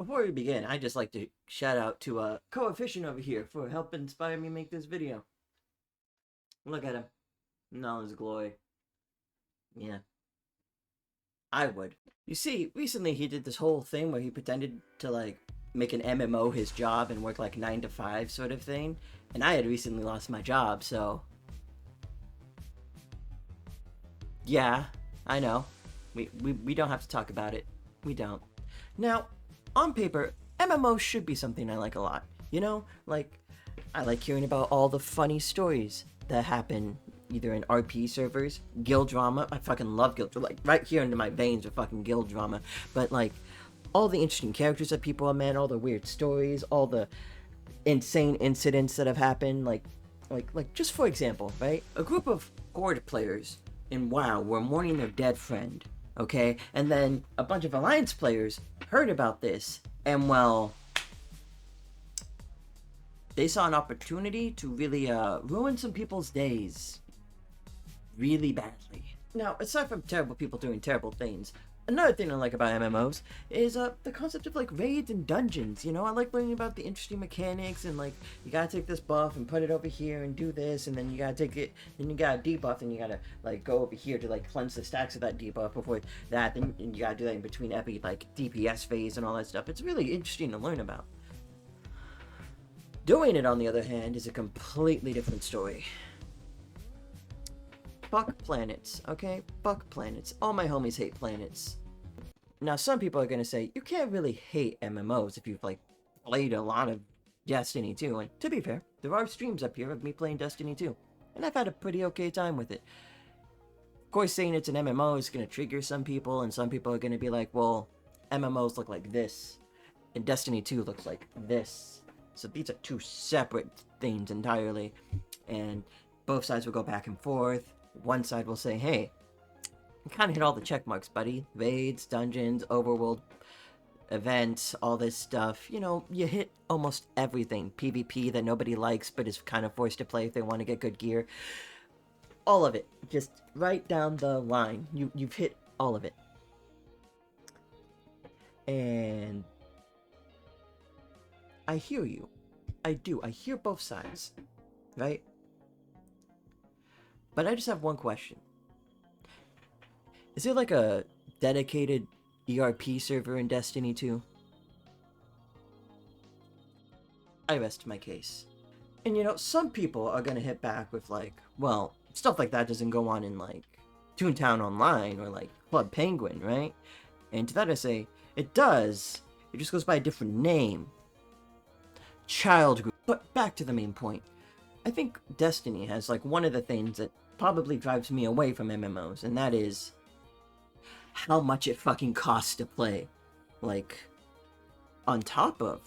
Before we begin, I'd just like to shout out to Coefficient over here for helping inspire me make this video. Look at him. In all his glory. Yeah. I would. You see, recently he did this whole thing where he pretended to, like, make an MMO his job and work, like, 9 to 5 sort of thing. And I had recently lost my job, so... Yeah, I know. We don't have to talk about it. We don't. Now, on paper, MMOs should be something I like a lot. You know, like, I like hearing about all the funny stories that happen either in RP servers, guild drama. I fucking love guild drama. Like, right here into my veins are fucking guild drama. But, like, all the interesting characters that people have met, all the weird stories, all the insane incidents that have happened. Like just for example, right? A group of Horde players in WoW were mourning their dead friend. Okay, and then a bunch of Alliance players heard about this, and well, they saw an opportunity to really ruin some people's days really badly. Now, aside from terrible people doing terrible things, another thing I like about MMOs is the concept of, like, raids and dungeons. You know, I like learning about the interesting mechanics and, like, you gotta take this buff and put it over here and do this, and then you gotta take it, then you gotta debuff, and you gotta, like, go over here to, like, cleanse the stacks of that debuff before that, then you gotta do that in between every, like, DPS phase and all that stuff. It's really interesting to learn about. Doing it, on the other hand, is a completely different story. Fuck planets, okay? Fuck planets. All my homies hate planets. Now, some people are gonna say, you can't really hate MMOs if you've, like, played a lot of Destiny 2, and to be fair, there are streams up here of me playing Destiny 2, and I've had a pretty okay time with it. Of course, saying it's an MMO is gonna trigger some people, and some people are gonna be like, well, MMOs look like this, and Destiny 2 looks like this. So these are two separate things entirely, and both sides will go back and forth. One side will say, hey, you kind of hit all the check marks, buddy. Raids, dungeons, overworld events, all this stuff. You know, you hit almost everything. PvP that nobody likes but is kind of forced to play if they want to get good gear. All of it. Just right down the line. You've hit all of it. And I hear you. I do. I hear both sides. Right? But I just have one question. Is there like a dedicated ERP server in Destiny 2? I rest my case. And you know, some people are gonna hit back with like, well, stuff like that doesn't go on in like Toontown Online or like Club Penguin, right? And to that I say, it does. It just goes by a different name. Child group. But back to the main point. I think Destiny has like one of the things that probably drives me away from MMOs, and that is how much it fucking costs to play. Like, on top of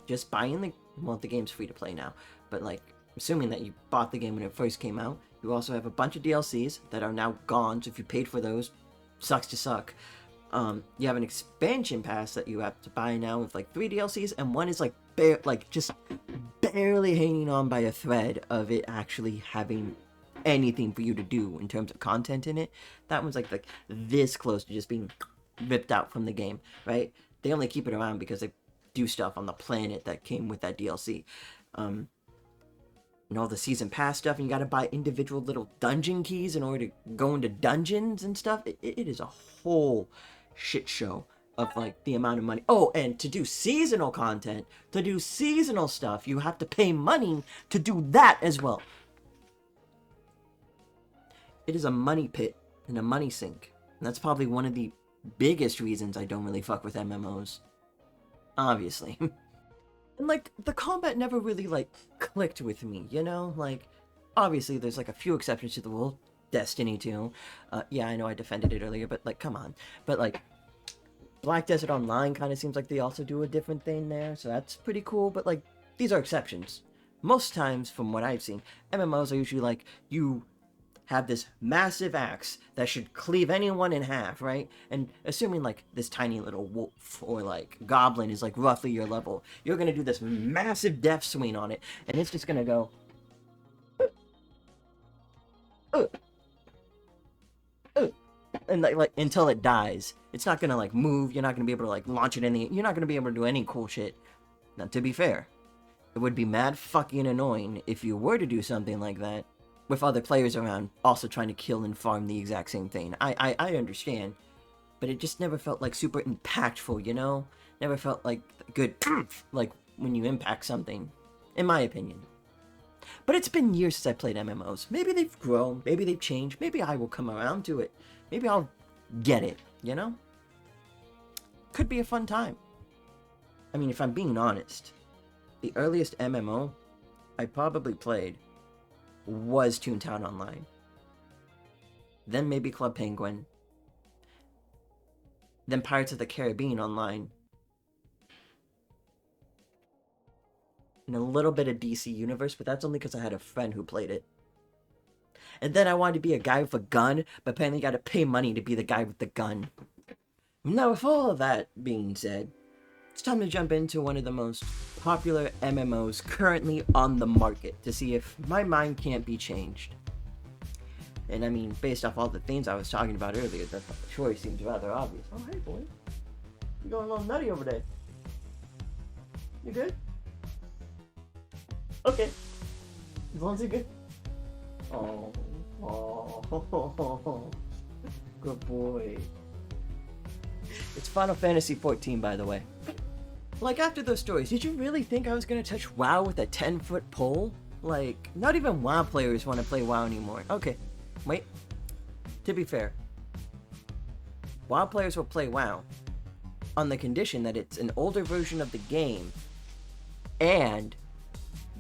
just buying the game's free to play now, but like, assuming that you bought the game when it first came out, you also have a bunch of DLCs that are now gone, so if you paid for those, sucks to suck. You have an expansion pass that you have to buy now with like 3 DLCs, and one is like just barely hanging on by a thread of it actually having anything for you to do in terms of content in it. That one's like this close to just being ripped out from the game, right? They only keep it around because they do stuff on the planet that came with that DLC. And all the season pass stuff, and you gotta buy individual little dungeon keys in order to go into dungeons and stuff. It is a whole shit show of like the amount of money. Oh, and to do seasonal content, to do seasonal stuff, you have to pay money to do that as well. It is a money pit and a money sink. And that's probably one of the biggest reasons I don't really fuck with MMOs. Obviously. And like, the combat never really like clicked with me, you know? Like, obviously there's like a few exceptions to the rule. Destiny 2. Yeah, I know I defended it earlier, but like, come on. But like, Black Desert Online kind of seems like they also do a different thing there, so that's pretty cool, but like, these are exceptions. Most times, from what I've seen, MMOs are usually like, you have this massive axe that should cleave anyone in half, right? And assuming like this tiny little wolf or like goblin is like roughly your level, you're gonna do this massive death swing on it, and it's just gonna go and like until it dies. It's not gonna like move. You're not gonna be able to like launch it you're not gonna be able to do any cool shit. Now, to be fair, it would be mad fucking annoying if you were to do something like that with other players around also trying to kill and farm the exact same thing. I understand, but it just never felt like super impactful, you know? Never felt like good, like when you impact something, in my opinion. But it's been years since I played MMOs. Maybe they've grown, maybe they've changed, maybe I will come around to it. Maybe I'll get it, you know? Could be a fun time. I mean, if I'm being honest, the earliest MMO I probably played was Toontown Online. Then maybe Club Penguin. Then Pirates of the Caribbean Online. And a little bit of DC Universe, but that's only because I had a friend who played it. And then I wanted to be a guy with a gun, but apparently you gotta pay money to be the guy with the gun. Now, with all of that being said, it's time to jump into one of the most popular MMOs currently on the market to see if my mind can't be changed. And I mean, based off all the things I was talking about earlier, the choice seems rather obvious. Oh, hey, boy. You're going a little nutty over there. You good? Okay. As long as you're good. Oh. Good boy. It's Final Fantasy XIV, by the way. Like, after those stories, did you really think I was gonna touch WoW with a 10-foot pole? Like, not even WoW players want to play WoW anymore. Okay, wait. To be fair, WoW players will play WoW on the condition that it's an older version of the game and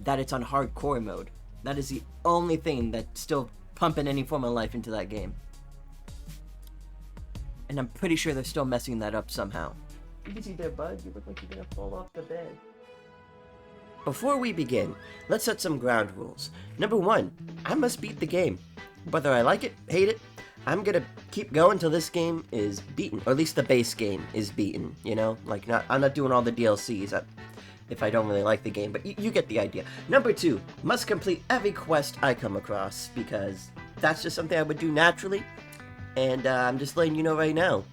that it's on hardcore mode. That is the only thing that's still pumping any form of life into that game. And I'm pretty sure they're still messing that up somehow. Easy there, bud. You look like you're gonna fall off the bed. Before we begin, let's set some ground rules. Number 1, I must beat the game. Whether I like it, hate it, I'm gonna keep going till this game is beaten. Or at least the base game is beaten, you know? Like, I'm not doing all the DLCs if I don't really like the game, but you get the idea. Number 2, must complete every quest I come across, because that's just something I would do naturally. And I'm just letting you know right now,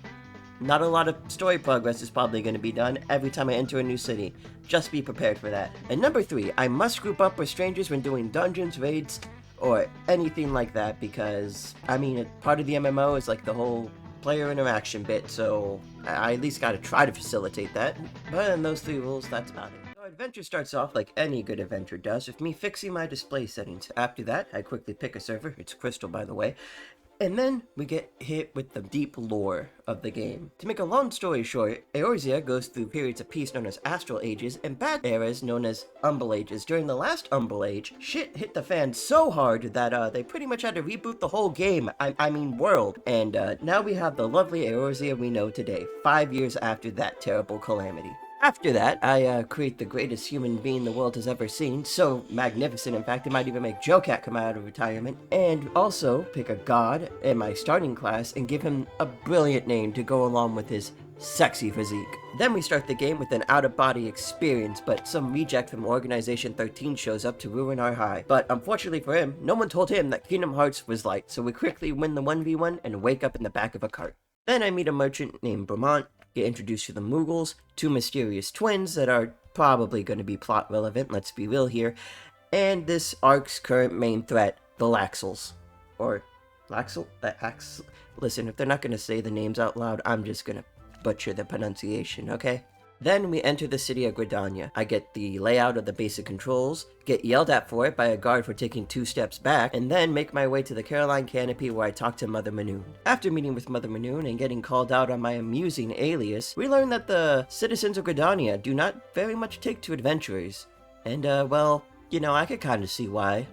not a lot of story progress is probably going to be done every time I enter a new city. Just be prepared for that. And number 3, I must group up with strangers when doing dungeons, raids, or anything like that, because, I mean, part of the MMO is like the whole player interaction bit, so I at least got to try to facilitate that. But other than those 3 rules, that's about it. Our adventure starts off like any good adventure does, with me fixing my display settings. After that, I quickly pick a server, it's Crystal by the way, and then we get hit with the deep lore of the game. To make a long story short, Eorzea goes through periods of peace known as Astral Ages and bad eras known as Umbral Ages. During the last Umbral Age, shit hit the fan so hard that they pretty much had to reboot the whole game, I mean world. And now we have the lovely Eorzea we know today, 5 years after that terrible calamity. After that, I create the greatest human being the world has ever seen, so magnificent in fact it might even make Jokat come out of retirement, and also pick a god in my starting class and give him a brilliant name to go along with his sexy physique. Then we start the game with an out-of-body experience, but some reject from Organization 13 shows up to ruin our high. But unfortunately for him, no one told him that Kingdom Hearts was light, so we quickly win the 1v1 and wake up in the back of a cart. Then I meet a merchant named Bromont, get introduced to the Moogles, 2 mysterious twins that are probably going to be plot relevant, let's be real here, and this arc's current main threat, the Laxels. Or, Laxel? Listen, if they're not going to say the names out loud, I'm just going to butcher the pronunciation, okay? Then we enter the city of Gridania. I get the layout of the basic controls, get yelled at for it by a guard for taking 2 steps back, and then make my way to the Caroline Canopy where I talk to Mother Manoon. After meeting with Mother Manoon and getting called out on my amusing alias, we learn that the citizens of Gridania do not very much take to adventurers. And, well, you know, I could kind of see why.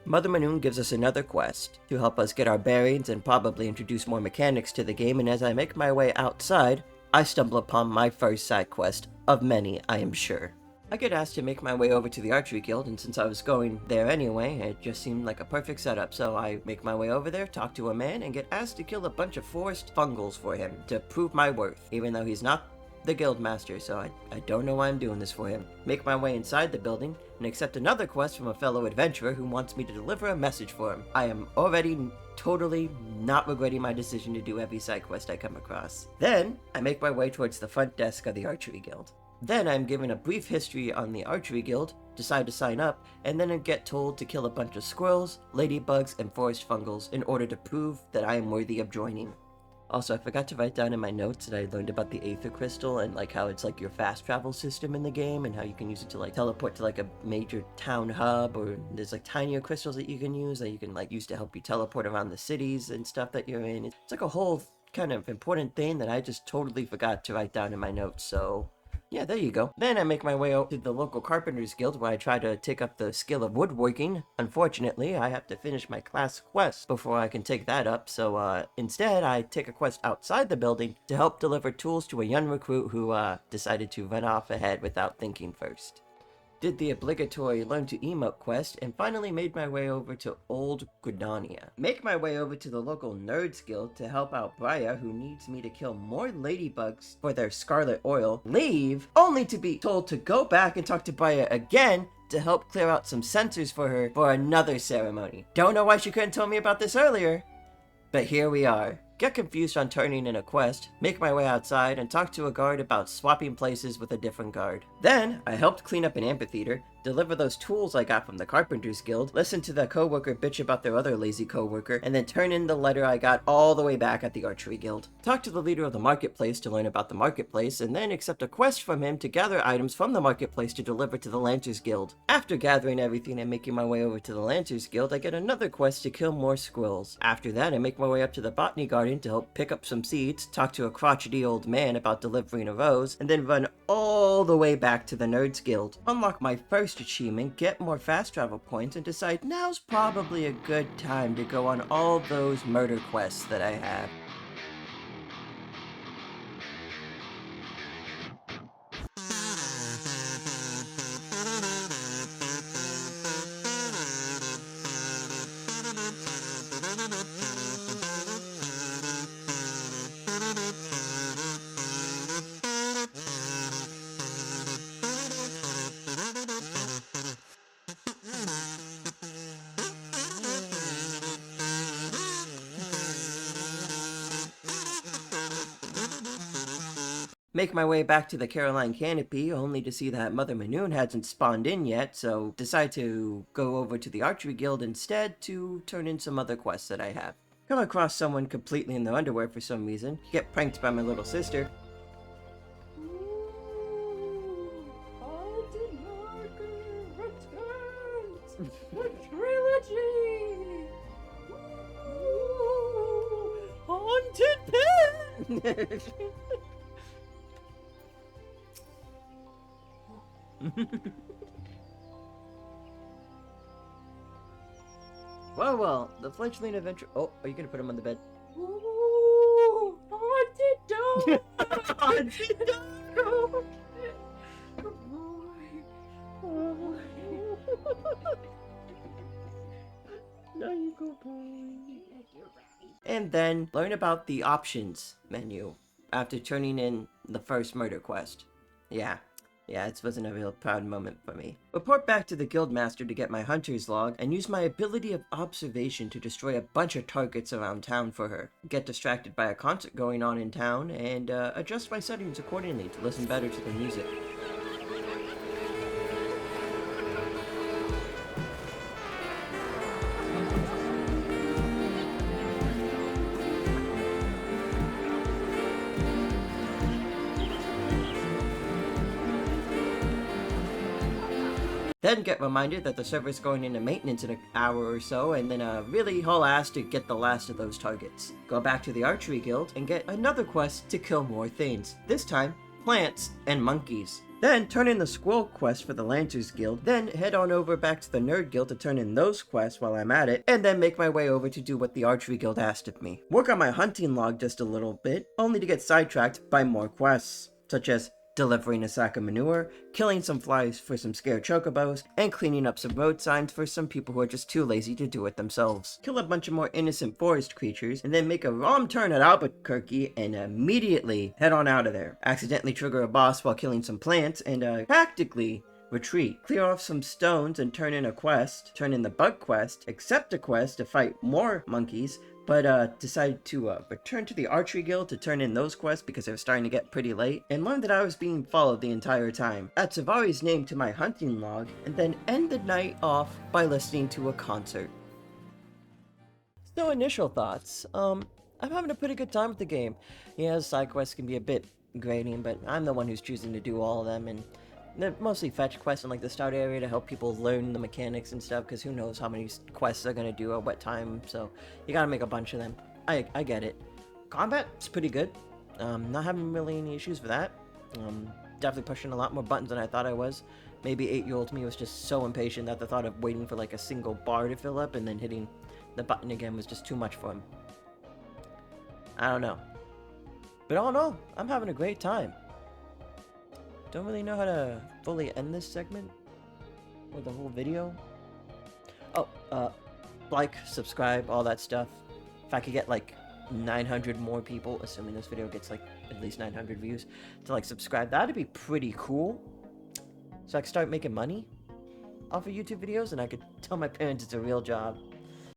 Mother Manoon gives us another quest to help us get our bearings and probably introduce more mechanics to the game, and as I make my way outside, I stumble upon my first side quest, of many, I am sure. I get asked to make my way over to the Archery Guild, and since I was going there anyway, it just seemed like a perfect setup, so I make my way over there, talk to a man, and get asked to kill a bunch of forest fungals for him, to prove my worth, even though he's not the guildmaster, so I don't know why I'm doing this for him. Make my way inside the building and accept another quest from a fellow adventurer who wants me to deliver a message for him. I am already totally not regretting my decision to do every side quest I come across. Then, I make my way towards the front desk of the Archery Guild. Then I'm given a brief history on the Archery Guild, decide to sign up, and then I get told to kill a bunch of squirrels, ladybugs, and forest fungals in order to prove that I am worthy of joining. Also, I forgot to write down in my notes that I learned about the Aether Crystal and like how it's like your fast travel system in the game and how you can use it to like teleport to like a major town hub, or there's like tinier crystals that you can use use to help you teleport around the cities and stuff that you're in. It's like a whole kind of important thing that I just totally forgot to write down in my notes, so yeah, there you go. Then I make my way out to the local Carpenters Guild where I try to take up the skill of woodworking. Unfortunately, I have to finish my class quest before I can take that up, so instead I take a quest outside the building to help deliver tools to a young recruit who decided to run off ahead without thinking first. Did the obligatory Learn to Emote quest, and finally made my way over to Old Gridania. Make my way over to the local Nerds Guild to help out Briar, who needs me to kill more ladybugs for their scarlet oil. Leave, only to be told to go back and talk to Briar again to help clear out some sensors for her for another ceremony. Don't know why she couldn't tell me about this earlier, but here we are. Get confused on turning in a quest, make my way outside, and talk to a guard about swapping places with a different guard. Then, I helped clean up an amphitheater, deliver those tools I got from the Carpenters Guild, listen to the coworker bitch about their other lazy coworker, and then turn in the letter I got all the way back at the Archery Guild. Talk to the leader of the marketplace to learn about the marketplace, and then accept a quest from him to gather items from the marketplace to deliver to the Lancers Guild. After gathering everything and making my way over to the Lancers Guild, I get another quest to kill more squirrels. After that, I make my way up to the Botany Garden to help pick up some seeds, talk to a crotchety old man about delivering a rose, and then run all the way back to the Nerds Guild. Unlock my first achievement, get more fast travel points, and decide now's probably a good time to go on all those murder quests that I have. Make my way back to the Caroline Canopy, only to see that Mother Manoon hasn't spawned in yet, so decide to go over to the Archery Guild instead to turn in some other quests that I have. Come across someone completely in their underwear for some reason, get pranked by my little sister. The trilogy! Haunted pen! Well, the fledgling adventure. Oh, are you gonna put him on the bed? Ooh, haunted dog! Haunted dog! Now you go, boy. And then learn about the options menu after turning in the first murder quest. Yeah, it wasn't a real proud moment for me. Report back to the guildmaster to get my hunter's log, and use my ability of observation to destroy a bunch of targets around town for her. Get distracted by a concert going on in town, and adjust my settings accordingly to listen better to the music. Then get reminded that the server's going into maintenance in an hour or so, and then really haul ass to get the last of those targets. Go back to the Archery Guild and get another quest to kill more things. This time, plants and monkeys. Then turn in the Squirrel quest for the Lancers Guild, then head on over back to the Nerd Guild to turn in those quests while I'm at it, and then make my way over to do what the Archery Guild asked of me. Work on my hunting log just a little bit, only to get sidetracked by more quests, such as delivering a sack of manure, killing some flies for some scared chocobos, and cleaning up some road signs for some people who are just too lazy to do it themselves. Kill a bunch of more innocent forest creatures, and then make a wrong turn at Albuquerque and immediately head on out of there. Accidentally trigger a boss while killing some plants, and tactically retreat, clear off some stones and turn in the bug quest, accept a quest to fight more monkeys, but decided to return to the archery guild to turn in those quests because they were starting to get pretty late, and learned that I was being followed the entire time. Add Savari's name to my hunting log, and then end the night off by listening to a concert. So initial thoughts, I'm having a pretty good time with the game. Yeah, side quests can be a bit grating, but I'm the one who's choosing to do all of them, and they're mostly fetch quests in like the start area to help people learn the mechanics and stuff, because who knows how many quests they're going to do at what time, so you gotta make a bunch of them. I get it. Combat's pretty good. Not having really any issues with that. Definitely pushing a lot more buttons than I thought I was. Maybe 8-year-old me was just so impatient that the thought of waiting for like a single bar to fill up and then hitting the button again was just too much for him. I don't know. But all in all, I'm having a great time. Don't really know how to fully end this segment or the whole video. Oh, like, subscribe, all that stuff. If I could get like 900 more people, assuming this video gets like at least 900 views, to like subscribe, that'd be pretty cool. So I could start making money off of YouTube videos, and I could tell my parents it's a real job.